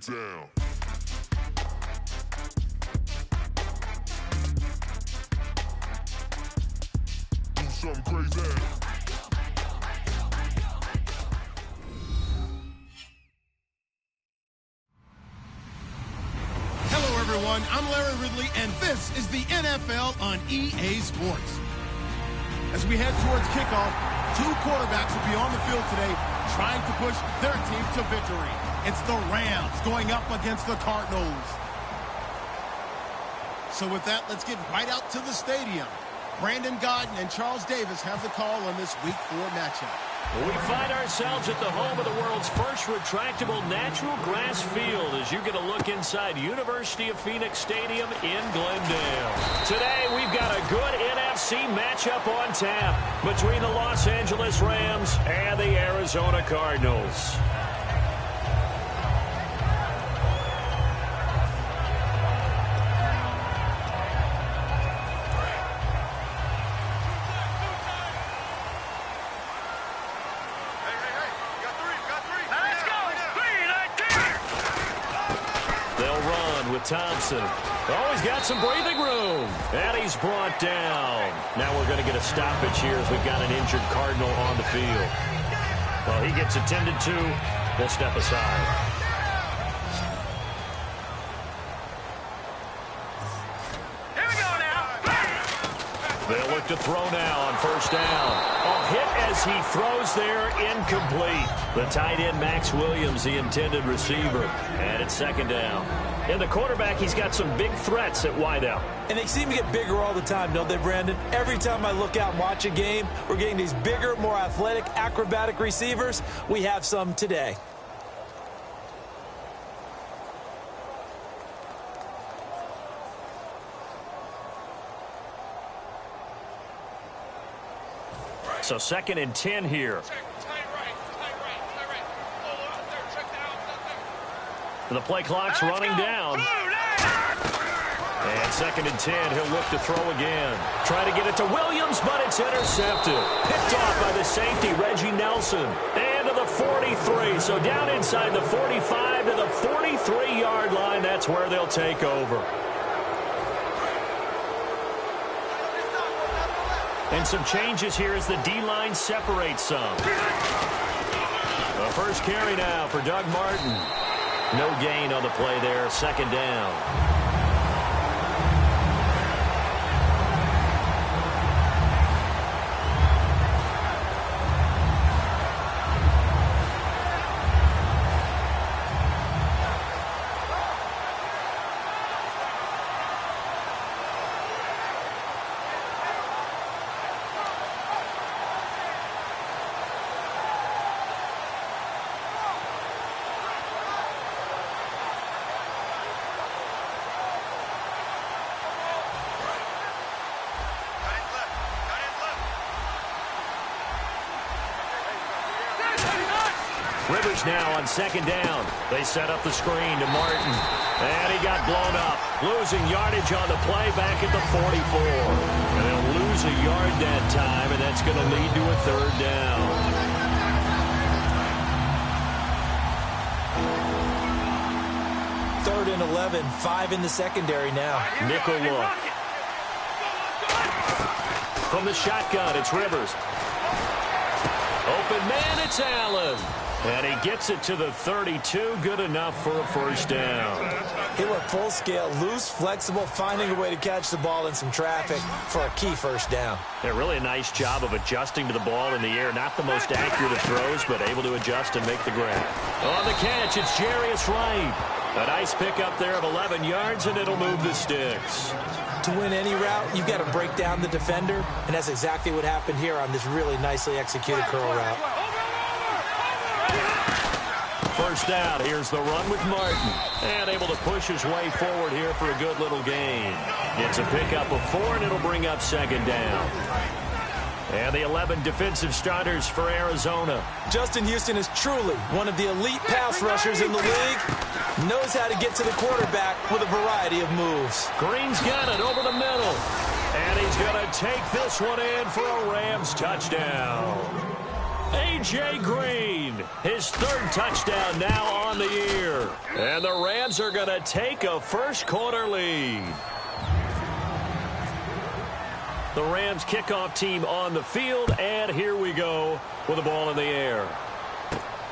down. Do something crazy. Hello, everyone. I'm Larry Ridley, and this is the NFL on EA Sports. As we head towards kickoff, two quarterbacks will be on the field today trying to push their team to victory. It's the Rams going up against the Cardinals. So with that, let's get right out to the stadium. Brandon Godden and Charles Davis have the call on this Week 4 matchup. We find ourselves at the home of the world's first retractable natural grass field as you get a look inside University of Phoenix Stadium in Glendale. Today, we've got a good NFC matchup on tap between the Los Angeles Rams and the Arizona Cardinals. Thompson. Oh, he's got some breathing room. And he's brought down. Now we're going to get a stoppage here as we've got an injured Cardinal on the field. Well, he gets attended to. We'll step aside. Here we go now. They'll look to throw now on first down. A hit as he throws there, incomplete. The tight end, Max Williams, the intended receiver. And it's second down. And the quarterback, he's got some big threats at wideout. And they seem to get bigger all the time, don't they, Brandon? Every time I look out and watch a game, we're getting these bigger, more athletic, acrobatic receivers. We have some today. So 2nd and 10 here. The play clock's running down. And 2nd and 10, he'll look to throw again. Try to get it to Williams, but it's intercepted. Picked off by the safety, Reggie Nelson. And to the 43, so down inside the 45 to the 43-yard line. That's where they'll take over. And some changes here as the D-line separates some. The first carry now for Doug Martin. No gain on the play there, 2nd down. Rivers now on 2nd down. They set up the screen to Martin. And he got blown up. Losing yardage on the play back at the 44. And they'll lose a yard that time, and that's going to lead to a 3rd down. Third and 11, 5 in the secondary now. Nickel look. From the shotgun, it's Rivers. Open man, it's Allen. And he gets it to the 32. Good enough for a 1st down. He went full scale, loose, flexible, finding a way to catch the ball in some traffic for a key 1st down. Yeah, really a nice job of adjusting to the ball in the air. Not the most accurate of throws, but able to adjust and make the grab. On the catch, it's Jarius Wright. A nice pickup there of 11 yards, and it'll move the sticks. To win any route, you've got to break down the defender, and that's exactly what happened here on this really nicely executed curl route. 1st down. Here's the run with Martin. And able to push his way forward here for a good little gain. It's a pickup of 4, and it'll bring up 2nd down. And the 11 defensive starters for Arizona. Justin Houston is truly one of the elite pass rushers in the league. Knows how to get to the quarterback with a variety of moves. Green's got it over the middle. And he's going to take this one in for a Rams touchdown. A.J. Green, his third touchdown now on the year. And the Rams are going to take a first-quarter lead. The Rams kickoff team on the field, and here we go with the ball in the air.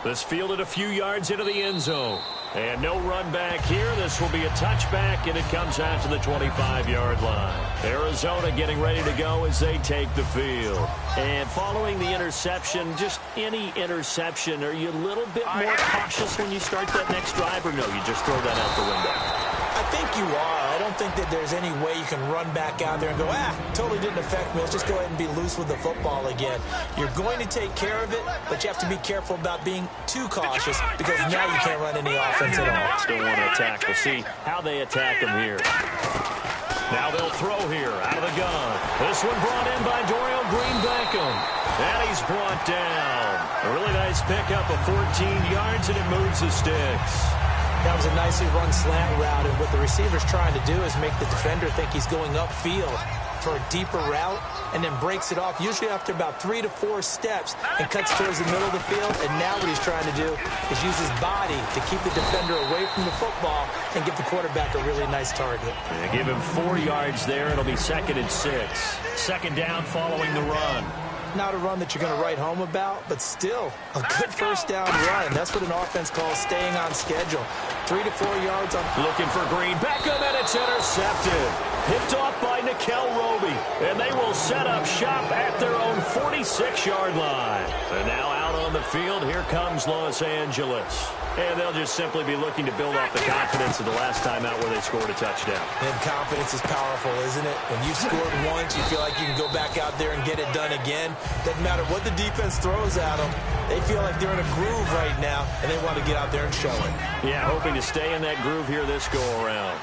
This fielded a few yards into the end zone. And no run back here. This will be a touchback, and it comes out to the 25-yard line. Arizona getting ready to go as they take the field. And following the interception, just any interception, are you a little bit more cautious when you start that next drive, or no, you just throw that out the window? I think you are. I don't think that there's any way you can run back out there and go, totally didn't affect me. Let's just go ahead and be loose with the football again. You're going to take care of it, but you have to be careful about being too cautious because now you can't run any offense at all. Still want to attack. We'll see how they attack him here. Now they'll throw here out of the gun. This one brought in by Dorial Green-Beckham. And he's brought down. A really nice pickup of 14 yards, and it moves the sticks. That was a nicely run slant route, and what the receiver's trying to do is make the defender think he's going upfield for a deeper route and then breaks it off, usually after about 3 to 4 steps, and cuts towards the middle of the field. And now what he's trying to do is use his body to keep the defender away from the football and give the quarterback a really nice target. They give him 4 yards there. It'll be 2nd and 6. Second down following the run. Not a run that you're going to write home about, but still a good first down run. That's what an offense calls staying on schedule. 3 to 4 yards on. Looking for Green. Beckham, and it's intercepted. Picked off by Nikel Roby. And they will set up shop at their own 46-yard line. And now out on the field, here comes Los Angeles. And they'll just simply be looking to build off the confidence of the last time out where they scored a touchdown. And confidence is powerful, isn't it? When you've scored once, you feel like you can go back out there and get it done again. Doesn't matter what the defense throws at them. They feel like they're in a groove right now, and they want to get out there and show it. Yeah, hoping to stay in that groove here this go-around.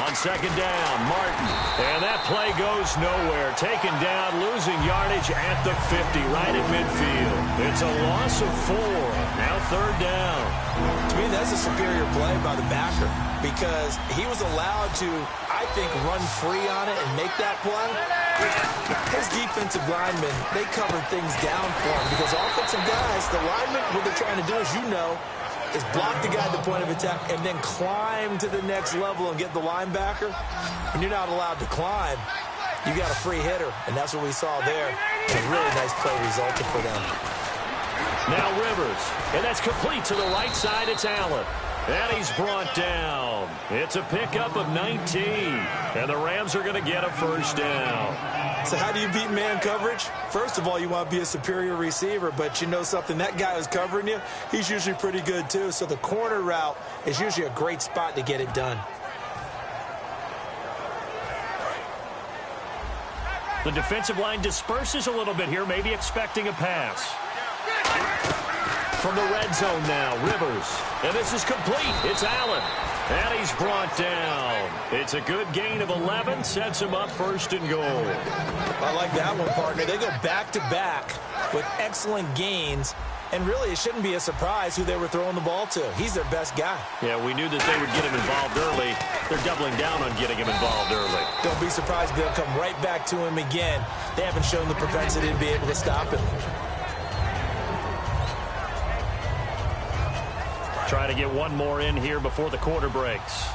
On second down, Martin. And that play goes nowhere. Taken down, losing yardage at the 50, right at midfield. It's a loss of 4. Now third down. To me, that's a superior play by the backer because he was allowed to, I think, run free on it and make that play. His defensive linemen, they covered things down for him because offensive guys, the linemen, what they're trying to do, as you know, is block the guy at the point of attack and then climb to the next level and get the linebacker. When you're not allowed to climb, you got a free hitter, and that's what we saw there. And a really nice play resulted for them. Now Rivers, and that's complete to the right side. It's Allen. And he's brought down. It's a pickup of 19. And the Rams are going to get a first down. So how do you beat man coverage? First of all, you want to be a superior receiver, but you know something, that guy who's covering you, he's usually pretty good too. So the corner route is usually a great spot to get it done. The defensive line disperses a little bit here, maybe expecting a pass. From the red zone now, Rivers. And this is complete. It's Allen. And he's brought down. It's a good gain of 11. Sets him up first and goal. I like that one, partner. They go back-to-back with excellent gains. And really, it shouldn't be a surprise who they were throwing the ball to. He's their best guy. Yeah, we knew that they would get him involved early. They're doubling down on getting him involved early. Don't be surprised if they'll come right back to him again. They haven't shown the propensity to be able to stop him. Try to get one more in here before the quarter breaks.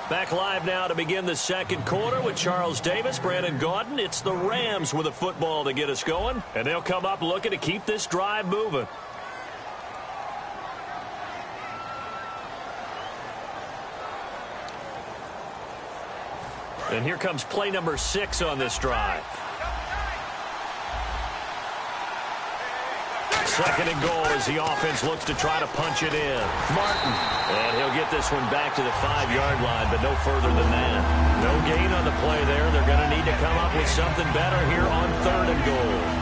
Back live now to begin the second quarter with Charles Davis, Brandon Gaudin. It's the Rams with a football to get us going, and they'll come up looking to keep this drive moving. And here comes play number 6 on this drive. Second and goal as the offense looks to try to punch it in. Martin. And he'll get this one back to the 5-yard line, but no further than that. No gain on the play there. They're going to need to come up with something better here on third and goal.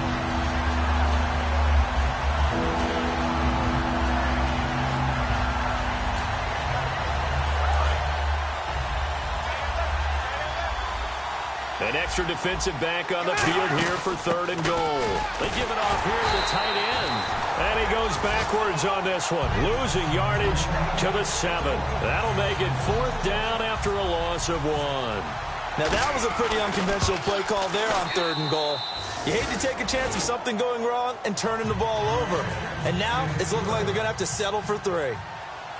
An extra defensive back on the field here for third and goal. They give it off here to the tight end. And he goes backwards on this one. Losing yardage to the 7. That'll make it 4th down after a loss of 1. Now, that was a pretty unconventional play call there on 3rd and goal. You hate to take a chance of something going wrong and turning the ball over. And now it's looking like they're going to have to settle for 3.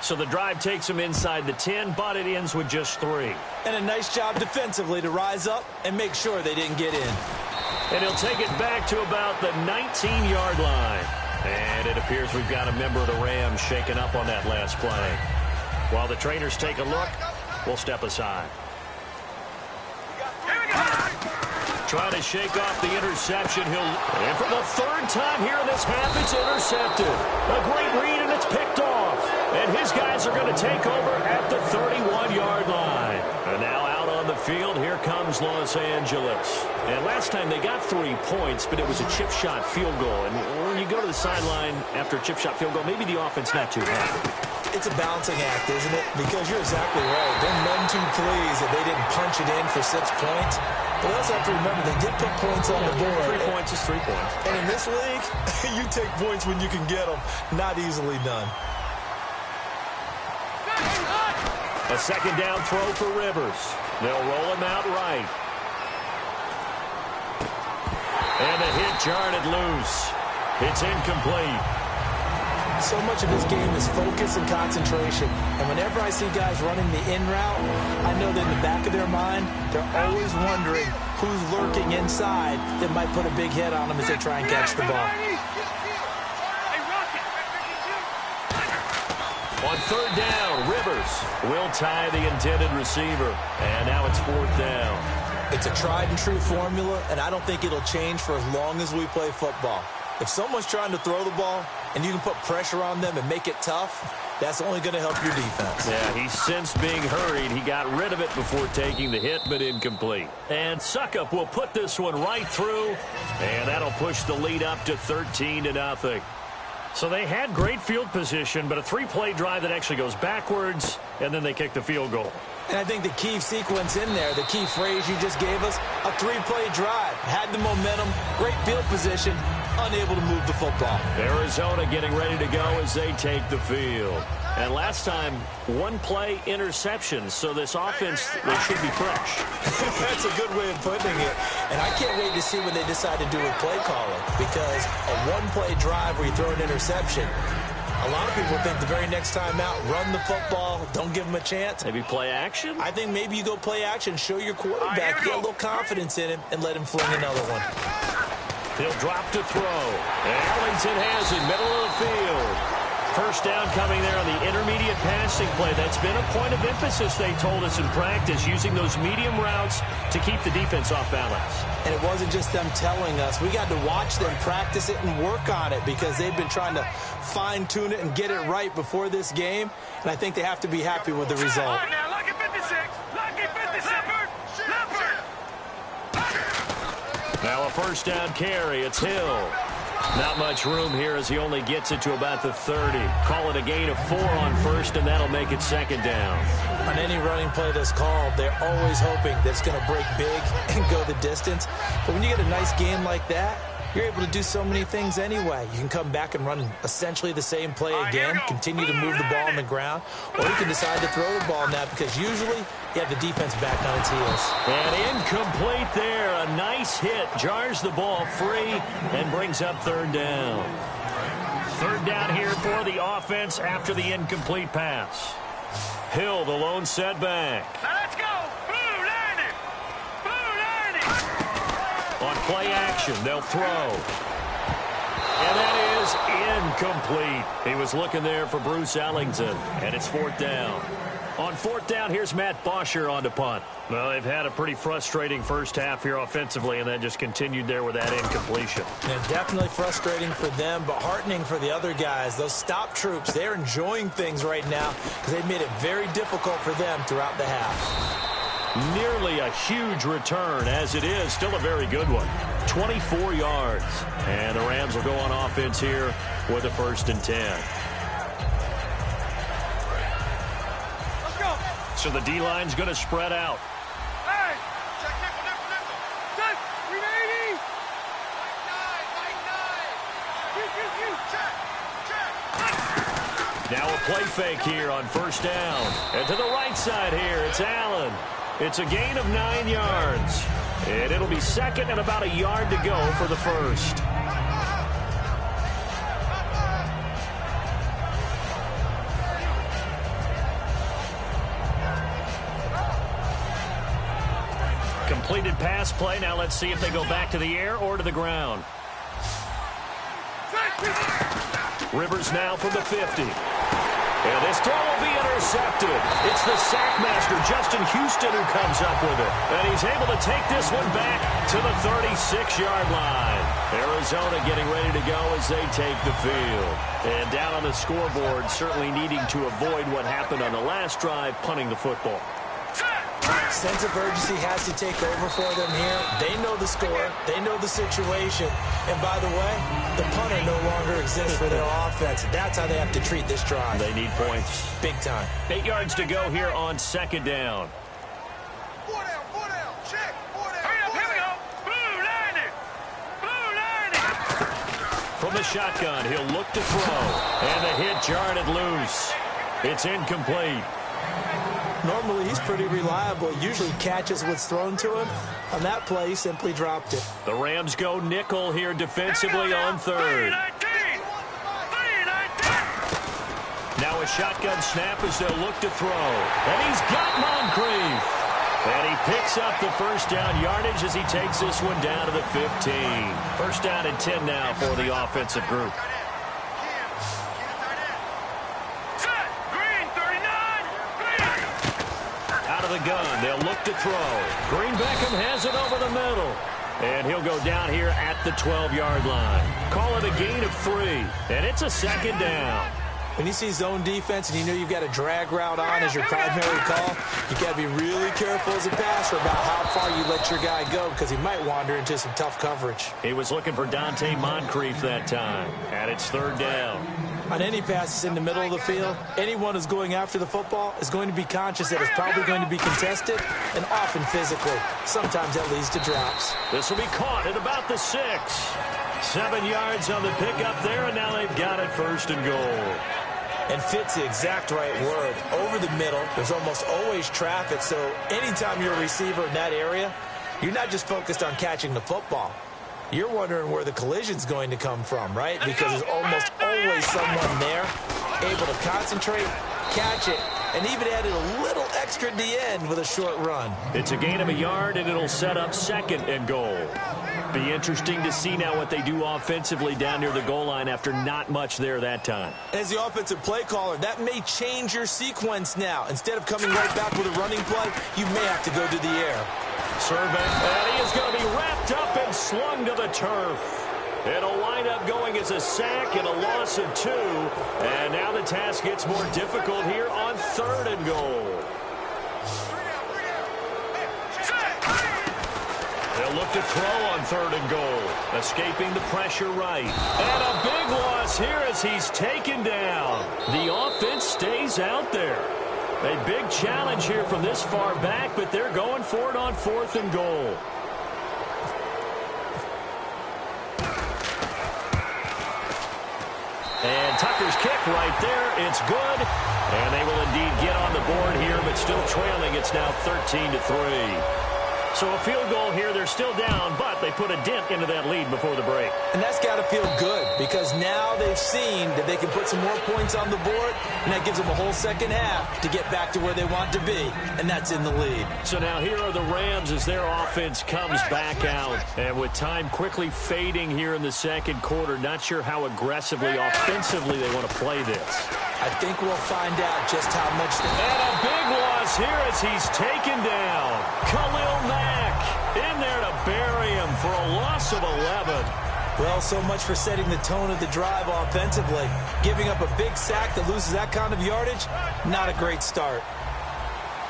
So the drive takes them inside the 10, but it ends with just 3. And a nice job defensively to rise up and make sure they didn't get in. And he'll take it back to about the 19-yard line. And it appears we've got a member of the Rams shaken up on that last play. While the trainers take a look, we'll step aside. Trying to shake off the interception. And for the 3rd time here in this half, it's intercepted. A great read, and it's picked off. And his guys are going to take over at the 31-yard line. And now out on the field, here comes Los Angeles. And last time they got 3 points, but it was a chip shot field goal. And when you go to the sideline after a chip shot field goal, maybe the offense not too happy. It's a balancing act, isn't it? Because you're exactly right. They're none too pleased that they didn't punch it in for 6 points. But also have to remember, they did put points on the board. 3 points is 3 points. And in this league, you take points when you can get them. Not easily done. A 2nd down throw for Rivers. They'll roll him out right. And the hit jarred it loose. It's incomplete. So much of this game is focus and concentration. And whenever I see guys running the in route, I know that in the back of their mind, they're always wondering who's lurking inside that might put a big hit on them as they try and catch the ball. On 3rd down, Rivers will tie the intended receiver. And now it's 4th down. It's a tried and true formula, and I don't think it'll change for as long as we play football. If someone's trying to throw the ball and you can put pressure on them and make it tough, that's only going to help your defense. Yeah, he sensed being hurried. He got rid of it before taking the hit, but incomplete. And Suckup will put this one right through, and that'll push the lead up to 13-0. So they had great field position, but a 3-play drive that actually goes backwards, and then they kick the field goal. And I think the key sequence in there, the key phrase you just gave us, a 3-play drive. Had the momentum, great field position, unable to move the football. Arizona getting ready to go as they take the field. And last time, 1-play interception, so this offense, they should be fresh. That's a good way of putting it. And I can't wait to see what they decide to do with play calling, because a 1-play drive where you throw an interception, a lot of people think the very next time out, run the football, don't give them a chance. Maybe play action? I think maybe you go play action, show your quarterback, get a little confidence in him, and let him fling another one. He'll drop to throw. Arlington has it, middle of the field. First down coming there on the intermediate passing play. That's been a point of emphasis, they told us in practice, using those medium routes to keep the defense off balance. And it wasn't just them telling us. We got to watch them practice it and work on it because they've been trying to fine-tune it and get it right before this game. And I think they have to be happy with the result. Now, lucky 56. Lucky 56. Now a first down carry. It's Hill. Not much room here as he only gets it to about the 30. Call it a gain of 4 on first, and that'll make it 2nd down. On any running play that's called, they're always hoping that it's going to break big and go the distance. But when you get a nice game like that, you're able to do so many things anyway. You can come back and run essentially the same play again, continue to move the ball on the ground, or you can decide to throw the ball now because usually you have the defense back on its heels. And incomplete there. A nice hit. Jars the ball free and brings up 3rd down. 3rd down here for the offense after the incomplete pass. Hill, the lone setback. Now let's go. Blue landing. Blue landing. On play action, they'll throw. And that is incomplete. He was looking there for Bruce Ellington, and it's 4th down. On 4th down, here's Matt Bosher on to punt. Well, they've had a pretty frustrating first half here offensively, and then just continued there with that incompletion. And definitely frustrating for them, but heartening for the other guys. Those stop troops, they're enjoying things right now because they've made it very difficult for them throughout the half. Nearly a huge return, as it is. Still a very good one. 24 yards. And the Rams will go on offense here with a 1st and 10. Let's go. So the D-line's going to spread out. Hey. Check nickel. Check. 380. Check. Now a play fake here on 1st down. And to the right side here, it's Allen. It's a gain of 9 yards. And it'll be second and about a yard to go for the first. Completed pass play. Now let's see if they go back to the air or to the ground. Rivers now from the 50. And this throw will be intercepted. It's the sack master, Justin Houston, who comes up with it. And he's able to take this one back to the 36-yard line. Arizona getting ready to go as they take the field. And down on the scoreboard, certainly needing to avoid what happened on the last drive, punting the football. Sense of urgency has to take over for them here. They know the score. They know the situation. And by the way, the punter no longer exists for their offense. That's how they have to treat this drive. They need points. Big time. 8 yards to go here on second down. Four down, check. Hurry up, here we go. Blue line. From the shotgun, he'll look to throw. And the hit jarred loose. It's incomplete. Normally, he's pretty reliable. Usually catches what's thrown to him. On that play, he simply dropped it. The Rams go nickel here defensively on third. Now a shotgun snap as they'll look to throw. And he's got Moncrief. And he picks up the first down yardage as he takes this one down to the 15. First down and 10 now for the offensive group. The gun. They'll look to throw. Green Beckham has it over the middle. And he'll go down here at the 12-yard line. Call it a gain of 3. And it's a second down. When you see zone defense and you know you've got a drag route on as your primary call, you got to be really careful as a passer about how far you let your guy go because he might wander into some tough coverage. He was looking for Dante Moncrief that time. And it's third down. On any passes in the middle of the field, anyone who's going after the football is going to be conscious that it's probably going to be contested and often physically. Sometimes that leads to drops. This will be caught at about the 6. 7 yards on the pickup there, and now they've got it first and goal. And fit's the exact right word. Over the middle, there's almost always traffic, so anytime you're a receiver in that area, you're not just focused on catching the football. You're wondering where the collision's going to come from, right? Because there's almost always someone there able to concentrate, catch it, and even added a little extra at the end with a short run. It's a gain of a yard, and it'll set up second and goal. Be interesting to see now what they do offensively down near the goal line after not much there that time. As the offensive play caller, that may change your sequence now. Instead of coming right back with a running play, you may have to go to the air. Survey, and he is going to be wrapped up and slung to the turf. It'll wind up going as a sack and a loss of 2. And now the task gets more difficult here on third and goal. They'll look to throw on third and goal. Escaping the pressure right. And a big loss here as he's taken down. The offense stays out there. A big challenge here from this far back, but they're going for it on fourth and goal. And Tucker's kick right there. It's good. And they will indeed get on the board here, but still trailing. It's now 13-3. So a field goal here. They're still down, but they put a dent into that lead before the break. And that's got to feel good because now they've seen that they can put some more points on the board, and that gives them a whole second half to get back to where they want to be, and that's in the lead. So now here are the Rams as their offense comes back out. And with time quickly fading here in the second quarter, not sure how aggressively, offensively they want to play this. I think we'll find out just how much they... And a big loss here as he's taken down. Khalil Mack in there to bury him for a loss of 11. Well, so much for setting the tone of the drive offensively. Giving up a big sack that loses that kind of yardage, not a great start.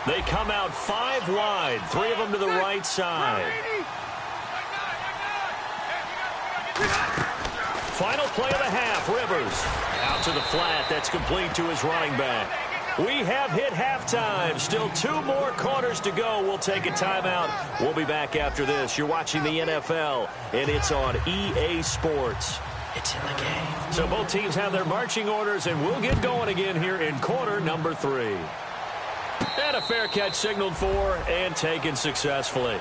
They come out 5 wide, 3 of them to the right side. Final play of the half, Rivers. Out to the flat, that's complete to his running back. We have hit halftime. Still 2 more quarters to go. We'll take a timeout. We'll be back after this. You're watching the NFL, and it's on EA Sports. It's in the game. So both teams have their marching orders, and we'll get going again here in quarter number 3. And a fair catch signaled for and taken successfully.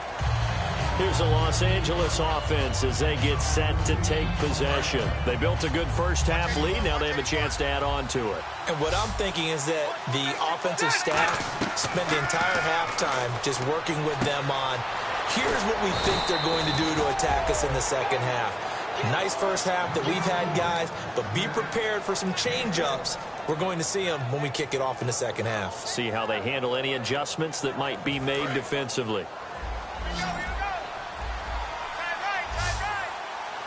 Here's the Los Angeles offense as they get set to take possession. They built a good first-half lead. Now they have a chance to add on to it. And what I'm thinking is that the offensive staff spent the entire halftime just working with them on, here's what we think they're going to do to attack us in the second half. Nice first half that we've had, guys, but be prepared for some change-ups. We're going to see them when we kick it off in the second half. See how they handle any adjustments that might be made defensively.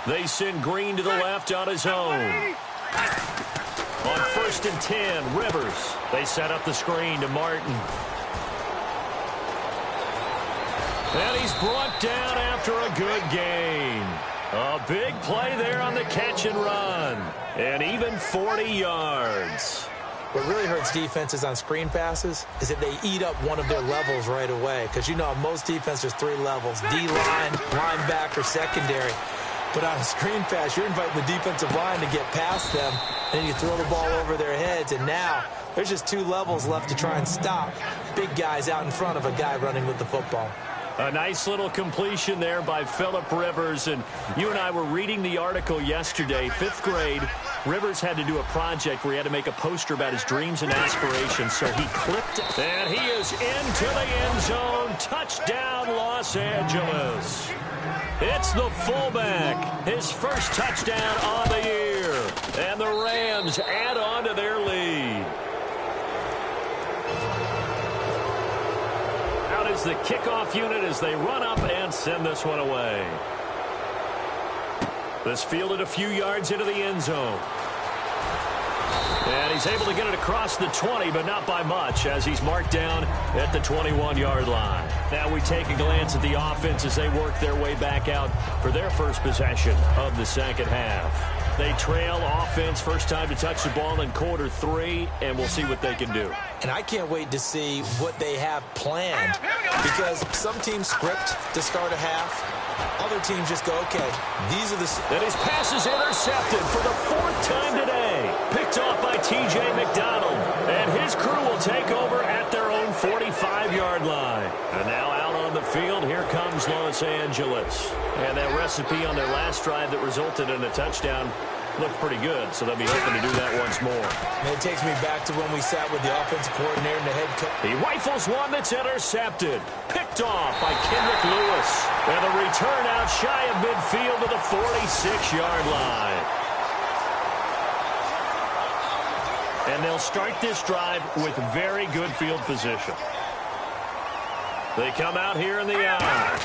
They send Green to the left on his own. On 1st and 10, Rivers. They set up the screen to Martin. And he's brought down after a good gain. A big play there on the catch and run. And even 40 yards. What really hurts defenses on screen passes is that they eat up one of their levels right away. Because, you know, most defense, there's 3 levels. D-line, linebacker, secondary. But on a screen pass, you're inviting the defensive line to get past them, and then you throw the ball over their heads, and now there's just 2 levels left to try and stop big guys out in front of a guy running with the football. A nice little completion there by Phillip Rivers, and you and I were reading the article yesterday, 5th grade. Rivers had to do a project where he had to make a poster about his dreams and aspirations, so he clipped it. And he is into the end zone. Touchdown, Los Angeles. It's the fullback, his first touchdown on the year. And the Rams add on to their lead. Out is the kickoff unit as they run up and send this one away. This fielded a few yards into the end zone. And he's able to get it across the 20, but not by much, as he's marked down at the 21-yard line. Now we take a glance at the offense as they work their way back out for their first possession of the second half. They trail offense, first time to touch the ball in quarter 3, and we'll see what they can do. And I can't wait to see what they have planned, because some teams script to start a half. Other teams just go, okay, these are the... And his pass is intercepted for the 4th time today. Picked off by T.J. McDonald. And his crew will take over at their own 45-yard line. And now out on the field, here comes Los Angeles. And that recipe on their last drive that resulted in a touchdown looked pretty good, so they'll be hoping to do that once more. And it takes me back to when we sat with the offensive coordinator and the head coach. He rifles one that's intercepted. Picked off by Kendrick Lewis. And a return out shy of midfield to the 46-yard line. And they'll start this drive with very good field position. They come out here in the eye.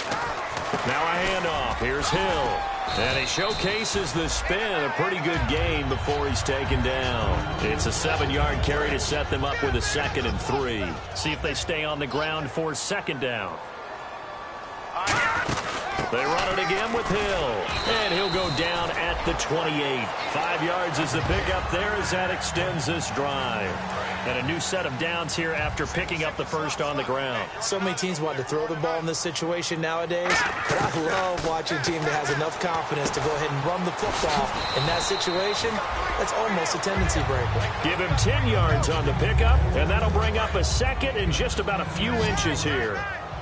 Now a handoff. Here's Hill. And he showcases the spin, a pretty good gain before he's taken down. It's a 7-yard carry to set them up with a 2nd and 3. See if they stay on the ground for 2nd down. They run it again with Hill. And he'll go down at the 28. 5 yards is the pickup there as that extends this drive. And a new set of downs here after picking up the first on the ground. So many teams want to throw the ball in this situation nowadays, but I love watching a team that has enough confidence to go ahead and run the football in that situation. That's almost a tendency breaker. Give him 10 yards on the pickup, and that'll bring up a 2nd and just about a few inches here.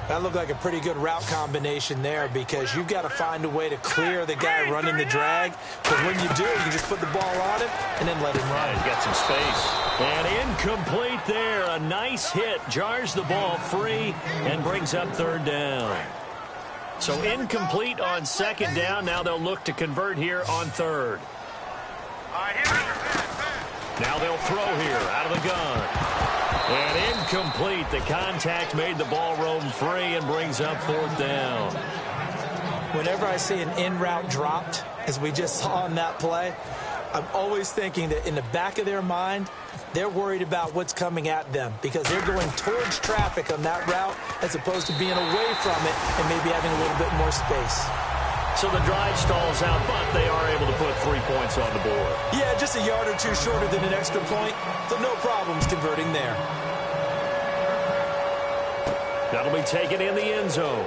That looked like a pretty good route combination there, because you've got to find a way to clear the guy running the drag. Because when you do, you can just put the ball on him and then let him run. He's got some space. And incomplete there. A nice hit. Jars the ball free and brings up 3rd down. So incomplete on 2nd down. Now they'll look to convert here on 3rd. Now they'll throw here out of the gun. And incomplete. The contact made the ball roam free and brings up 4th down. Whenever I see an in-route dropped, as we just saw on that play, I'm always thinking that in the back of their mind, they're worried about what's coming at them, because they're going towards traffic on that route as opposed to being away from it and maybe having a little bit more space. So the drive stalls out, but they are able to put 3 points on the board. Yeah, just a yard or 2 shorter than an extra point, so no problems converting there. That'll be taken in the end zone.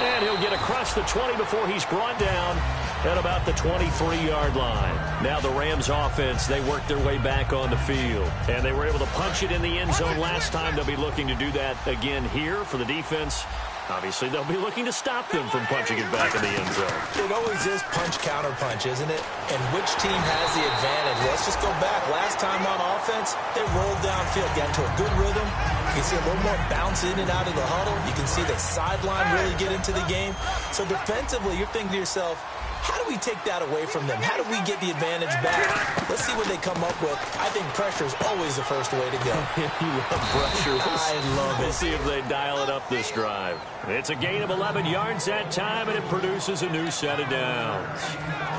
And he'll get across the 20 before he's brought down at about the 23-yard line. Now the Rams offense, they worked their way back on the field. And they were able to punch it in the end zone last time. They'll be looking to do that again here for the defense. Obviously, they'll be looking to stop them from punching it back in the end zone. It always is punch-counter-punch, isn't it? And which team has the advantage? Let's just go back. Last time on offense, they rolled downfield, got into a good rhythm. You can see a little more bounce in and out of the huddle. You can see the sideline really get into the game. So defensively, you're thinking to yourself, how do we take that away from them? How do we get the advantage back? Let's see what they come up with. I think pressure is always the first way to go. You love pressure. I love it. We'll see if they dial it up this drive. It's a gain of 11 yards that time, and it produces a new set of downs.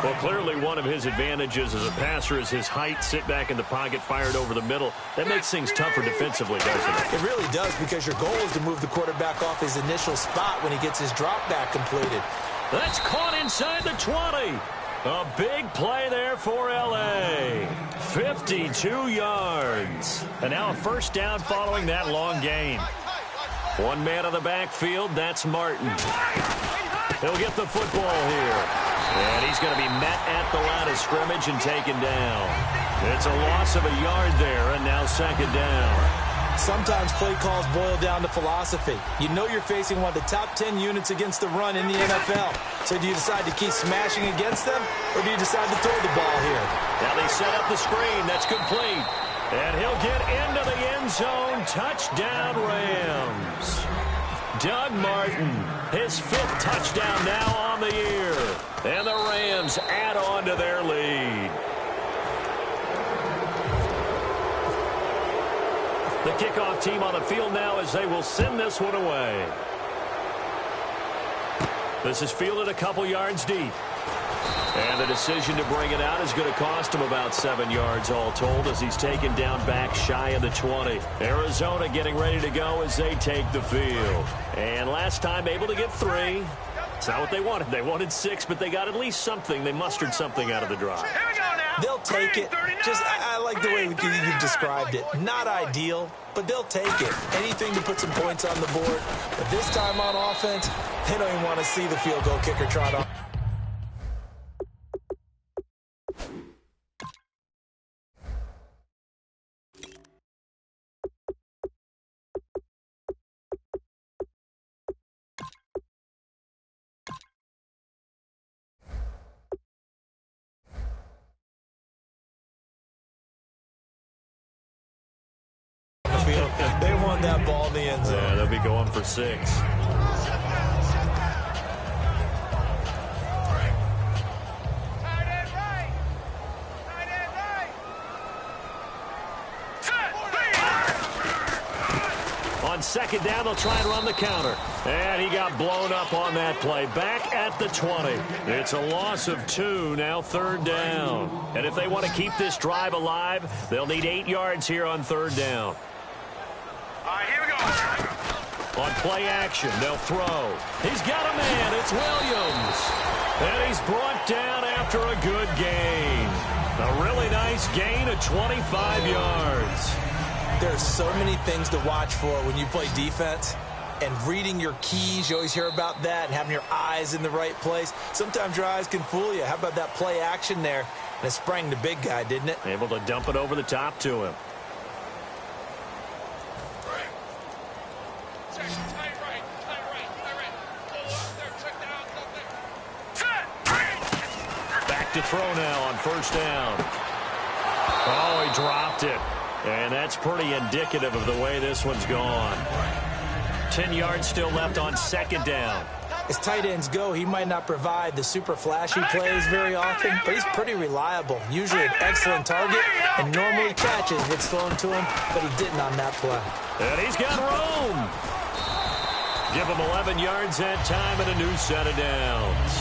Well, clearly one of his advantages as a passer is his height. Sit back in the pocket, fired over the middle. That makes things tougher defensively, doesn't it? It really does, because your goal is to move the quarterback off his initial spot when he gets his drop back completed. That's caught inside the 20. A big play there for L.A. 52 yards. And now a first down following that long gain. One man on the backfield, that's Martin. He'll get the football here. And he's going to be met at the line of scrimmage and taken down. It's a loss of a yard there, and now second down. Sometimes play calls boil down to philosophy. You know you're facing one of the top 10 units against the run in the NFL. So do you decide to keep smashing against them, or do you decide to throw the ball here? Now they set up the screen. That's complete. And he'll get into the end zone. Touchdown, Rams. Doug Martin, his 5th touchdown now on the year. And the Rams add on to their lead. The kickoff team on the field now as they will send this one away. This is fielded a couple yards deep. And the decision to bring it out is going to cost him about 7 yards all told as he's taken down back shy of the 20. Arizona getting ready to go as they take the field. And last time able to get 3. It's not what they wanted. They wanted 6, but they got at least something. They mustered something out of the drive. They'll take it. Just, I like the way you've described it. Not ideal, but they'll take it. Anything to put some points on the board. But this time on offense, they don't even want to see the field goal kicker trot on. They want that ball in the end zone. Yeah, they'll be going for 6. On second down, they'll try and run the counter. And he got blown up on that play. Back at the 20. It's a loss of 2, now third down. And if they want to keep this drive alive, they'll need 8 yards here on third down. All right, here we go. On play action, they'll throw. He's got a man. It's Williams. And he's brought down after a good gain. A really nice gain of 25 yards. There's so many things to watch for when you play defense. And reading your keys, you always hear about that, and having your eyes in the right place. Sometimes your eyes can fool you. How about that play action there? And it sprang the big guy, didn't it? Able to dump it over the top to him. Back to throw now on first down. Oh, he dropped it. And that's pretty indicative of the way this one's gone. 10 yards still left on second down. As tight ends go, he might not provide the super flashy plays very often, but he's pretty reliable. Usually an excellent target and normally catches what's thrown to him, but he didn't on that play. And he's got room. Give him 11 yards that time and a new set of downs.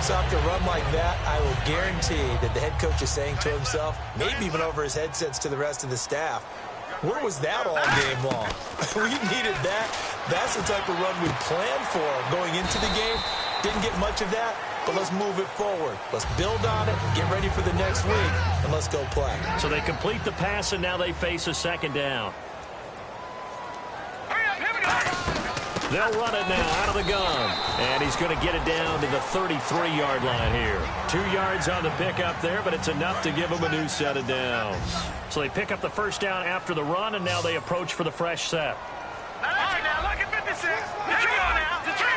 So after a run like that, I will guarantee that the head coach is saying to himself, maybe even over his headsets to the rest of the staff, where was that all game long? We needed that. That's the type of run we planned for going into the game. Didn't get much of that, but let's move it forward. Let's build on it, get ready for the next week, and let's go play. So they complete the pass, and now they face a second down. They'll run it now out of the gun. And he's going to get it down to the 33-yard line here. 2 yards on the pickup there, but it's enough to give them a new set of downs. So they pick up the first down after the run, and now they approach for the fresh set. All right, now look at 56. Come on now. The 3,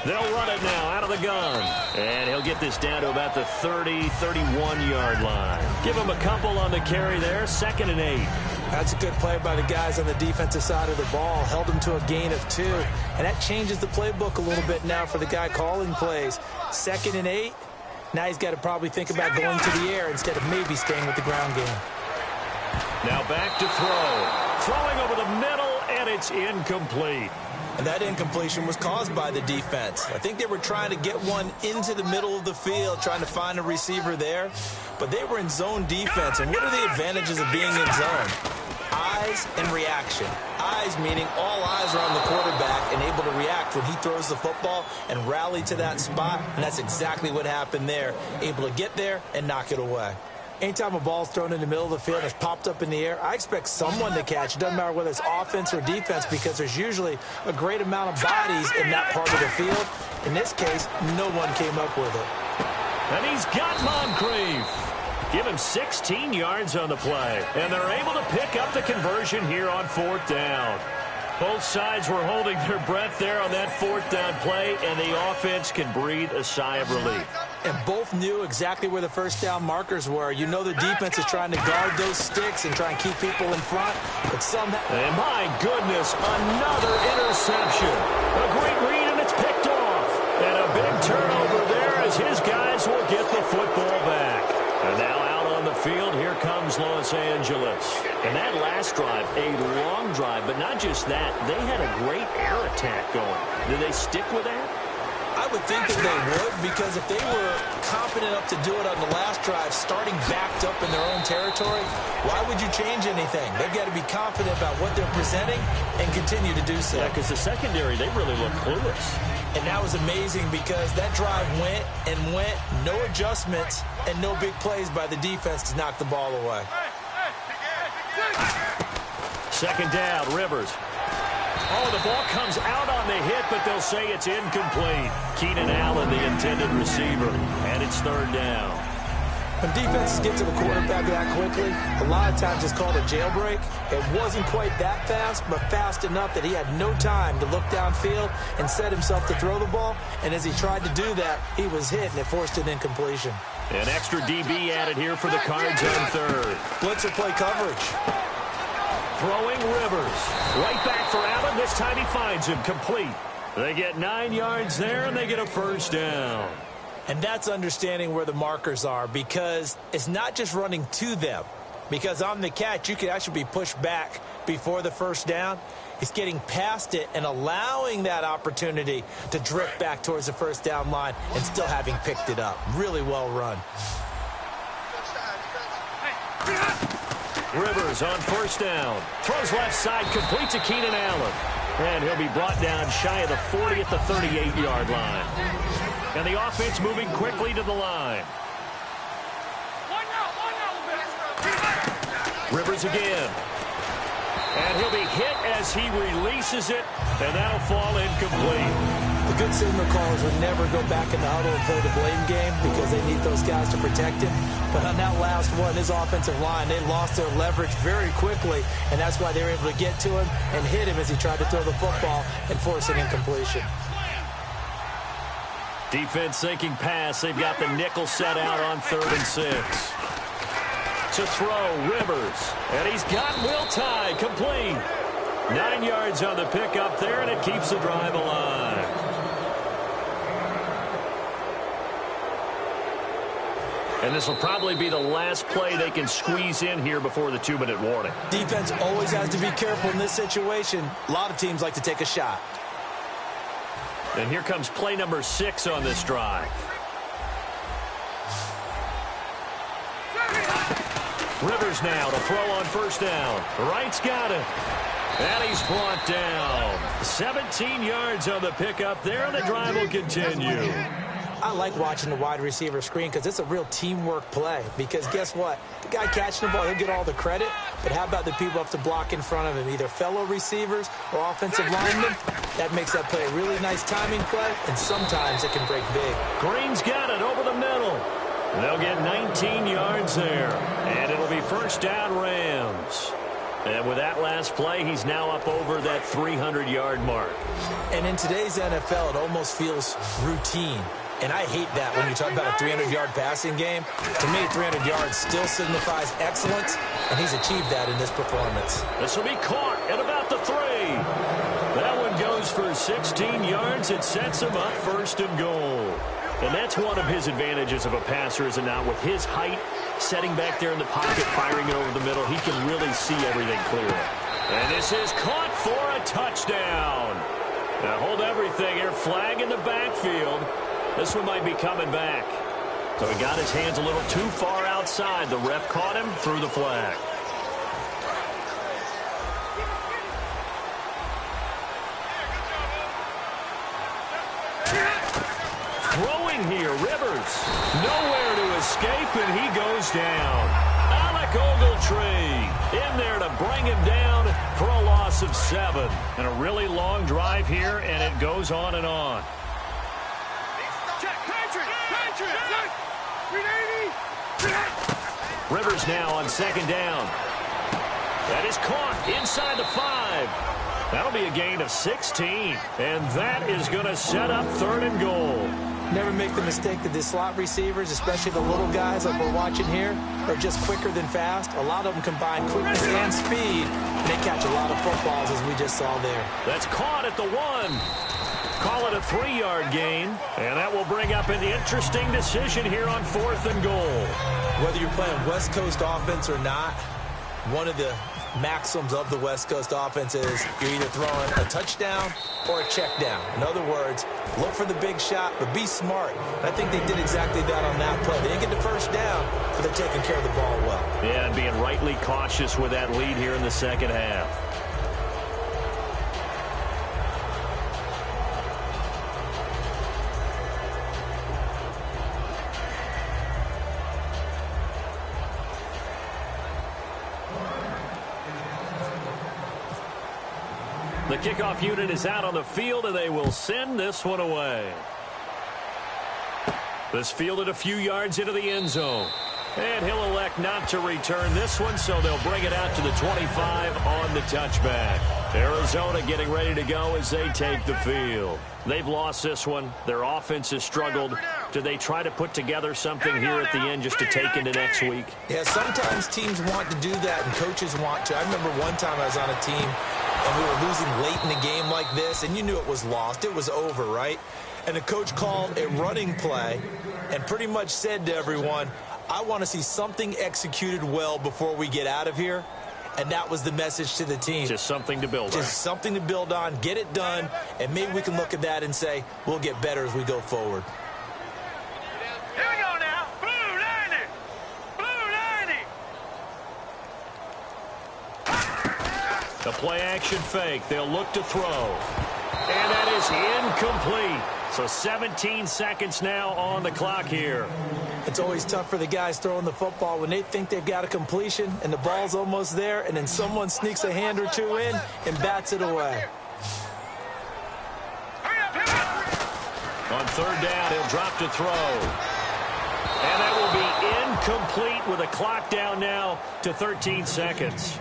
19. They'll run it now out of the gun. And he'll get this down to about the 30, 31-yard line. Give him a couple on the carry there. 2nd and 8. That's a good play by the guys on the defensive side of the ball. Held them to a gain of 2. And that changes the playbook a little bit now for the guy calling plays. 2nd and 8. Now he's got to probably think about going to the air instead of maybe staying with the ground game. Now back to throw. Throwing over the middle, and it's incomplete. And that incompletion was caused by the defense. I think they were trying to get one into the middle of the field, trying to find a receiver there. But they were in zone defense. And what are the advantages of being in zone? Eyes and reaction. Eyes meaning all eyes are on the quarterback and able to react when he throws the football and rally to that spot. And that's exactly what happened there. Able to get there and knock it away. Anytime a ball's thrown in the middle of the field and it's popped up in the air, I expect someone to catch. It doesn't matter whether it's offense or defense because there's usually a great amount of bodies in that part of the field. In this case, no one came up with it. And he's got Moncrief. Give him 16 yards on the play. And they're able to pick up the conversion here on 4th down. Both sides were holding their breath there on that 4th down play, and the offense can breathe a sigh of relief. And both knew exactly where the first down markers were. You know the defense is trying to guard those sticks and try and keep people in front. But somehow... And my goodness, another interception. A great read, and it's picked off. And a big turnover there as his guys will get the football back. And now out on the field, here comes Los Angeles. And that last drive, a long drive, but not just that. They had a great air attack going. Did they stick with that? I would think that they would, because if they were confident enough to do it on the last drive, starting backed up in their own territory, why would you change anything? They've got to be confident about what they're presenting and continue to do so. Yeah, because the secondary, they really look clueless. And that was amazing because that drive went and went, no adjustments, and no big plays by the defense to knock the ball away. 2nd down, Rivers. Oh, the ball comes out on the hit, but they'll say it's incomplete. Keenan Allen, the intended receiver, and it's 3rd down. When defenses get to the quarterback that quickly, a lot of times it's called a jailbreak. It wasn't quite that fast, but fast enough that he had no time to look downfield and set himself to throw the ball. And as he tried to do that, he was hit, and it forced an incompletion. An extra DB added here for the Cards on 3rd. Blitzer play coverage. Throwing Rivers. Right back for Allen. This time he finds him complete. They get 9 yards there, and they get a first down. And that's understanding where the markers are, because it's not just running to them. Because on the catch, you could actually be pushed back before the first down. It's getting past it and allowing that opportunity to drift back towards the first down line and still having picked it up. Really well run. Rivers on first down. Throws left side, complete to Keenan Allen. And he'll be brought down shy of the 40 at the 38-yard line. And the offense moving quickly to the line. Rivers again. And he'll be hit as he releases it, and that'll fall incomplete. The good signal callers would never go back in the huddle and play the blame game because they need those guys to protect him. But on that last one, his offensive line, they lost their leverage very quickly, and that's why they were able to get to him and hit him as he tried to throw the football and force an incompletion. Defense thinking pass. They've got the nickel set out on 3rd and 6. To throw, Rivers. And he's got Will Tye complete. 9 yards on the pickup there, and it keeps the drive alive. And this will probably be the last play they can squeeze in here before the 2-minute warning. Defense always has to be careful in this situation. A lot of teams like to take a shot. And here comes play number 6 on this drive. Rivers now to throw on first down. Wright's got it. And he's brought down. 17 yards on the pickup there, and the drive will continue. I like watching the wide receiver screen because it's a real teamwork play. Because guess what? The guy catching the ball, he'll get all the credit. But how about the people up to block in front of him, either fellow receivers or offensive linemen? That makes that play a really nice timing play, and sometimes it can break big. Green's got it over the middle. They'll get 19 yards there, and it'll be first down Rams. And with that last play, he's now up over that 300-yard mark. And in today's NFL, it almost feels routine. And I hate that when you talk about a 300-yard passing game. To me, 300 yards still signifies excellence, and he's achieved that in this performance. This will be caught at about the 3. That one goes for 16 yards. It sets him up first and goal. And that's one of his advantages of a passer, is it not? With his height, setting back there in the pocket, firing it over the middle, he can really see everything clearly. And this is caught for a touchdown. Now hold everything here. Flag in the backfield. This one might be coming back. So he got his hands a little too far outside. The ref caught him through the flag. Throwing here, Rivers. Nowhere to escape, and he goes down. Alec Ogletree in there to bring him down for a loss of 7. And a really long drive here, and it goes on and on. Rivers now on second down. That is caught inside the 5. That'll be a gain of 16. And that is going to set up third and goal. Never make the mistake that the slot receivers, especially the little guys like we're watching here, are just quicker than fast. A lot of them combine quickness and speed, and they catch a lot of footballs, as we just saw there. That's caught at the 1. Call it a 3-yard gain, and that will bring up an interesting decision here on 4th and goal. Whether you're playing West Coast offense or not, one of the maxims of the West Coast offense is you're either throwing a touchdown or a check down. In other words, look for the big shot, but be smart. And I think they did exactly that on that play. They didn't get the first down, but they're taking care of the ball well. Yeah, and being rightly cautious with that lead here in the second half. The kickoff unit is out on the field, and they will send this one away. This fielded a few yards into the end zone. And he'll elect not to return this one, so they'll bring it out to the 25 on the touchback. Arizona getting ready to go as they take the field. They've lost this one. Their offense has struggled. Do they try to put together something here at the end just to take into next week? Yeah, sometimes teams want to do that, and coaches want to. I remember one time I was on a team, and we were losing late in the game like this, and you knew it was lost. It was over, right? And the coach called a running play and pretty much said to everyone, I want to see something executed well before we get out of here. And that was the message to the team. Just something to build on. Just something to build on, get it done, and maybe we can look at that and say, we'll get better as we go forward. Here we go now. Blue 90. Blue 90. The play action fake. They'll look to throw. And that is incomplete. So 17 seconds now on the clock here. It's always tough for the guys throwing the football when they think they've got a completion and the ball's almost there, and then someone sneaks a hand or two in and bats it away. On third down, he'll drop to throw. And that will be incomplete with a clock down now to 13 seconds.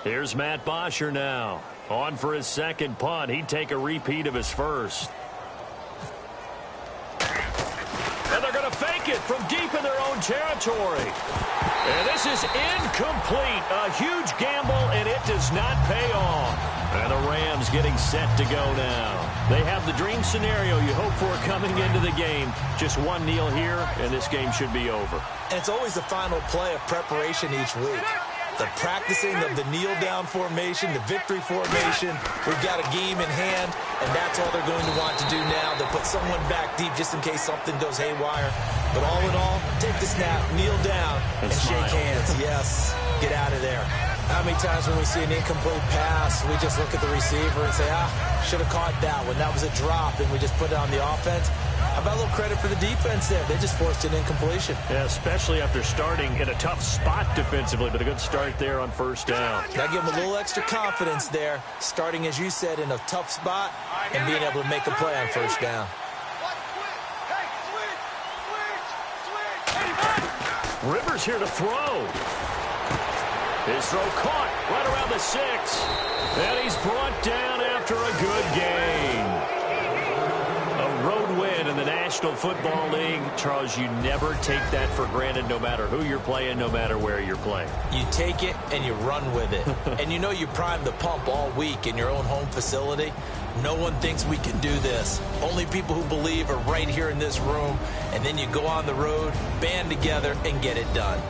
Here's Matt Bosher now. On for his second punt. He'd take a repeat of his first. And they're going to fake it from deep in their own territory. And this is incomplete. A huge gamble, and it does not pay off. And the Rams getting set to go now. They have the dream scenario you hope for coming into the game. Just one kneel here, and this game should be over. And it's always the final play of preparation each week. The practicing of the kneel-down formation, the victory formation. We've got a game in hand, and that's all they're going to want to do now. They'll put someone back deep just in case something goes haywire. But all in all, take the snap, kneel down, and shake hands. Yes, get out of there. How many times when we see an incomplete pass, we just look at the receiver and say, should have caught that one. That was a drop, and we just put it on the offense. How about a little credit for the defense there? They just forced an incompletion. Yeah, especially after starting in a tough spot defensively, but a good start there on first down. Got to give them a little extra confidence there, starting, as you said, in a tough spot and being able to make a play on first down. Rivers here to throw. His throw caught right around the 6. And he's brought down after a good gain. A road win in the National Football League. Charles, you never take that for granted no matter who you're playing, no matter where you're playing. You take it and you run with it. And you know you primed the pump all week in your own home facility. No one thinks we can do this. Only people who believe are right here in this room. And then you go on the road, band together, and get it done.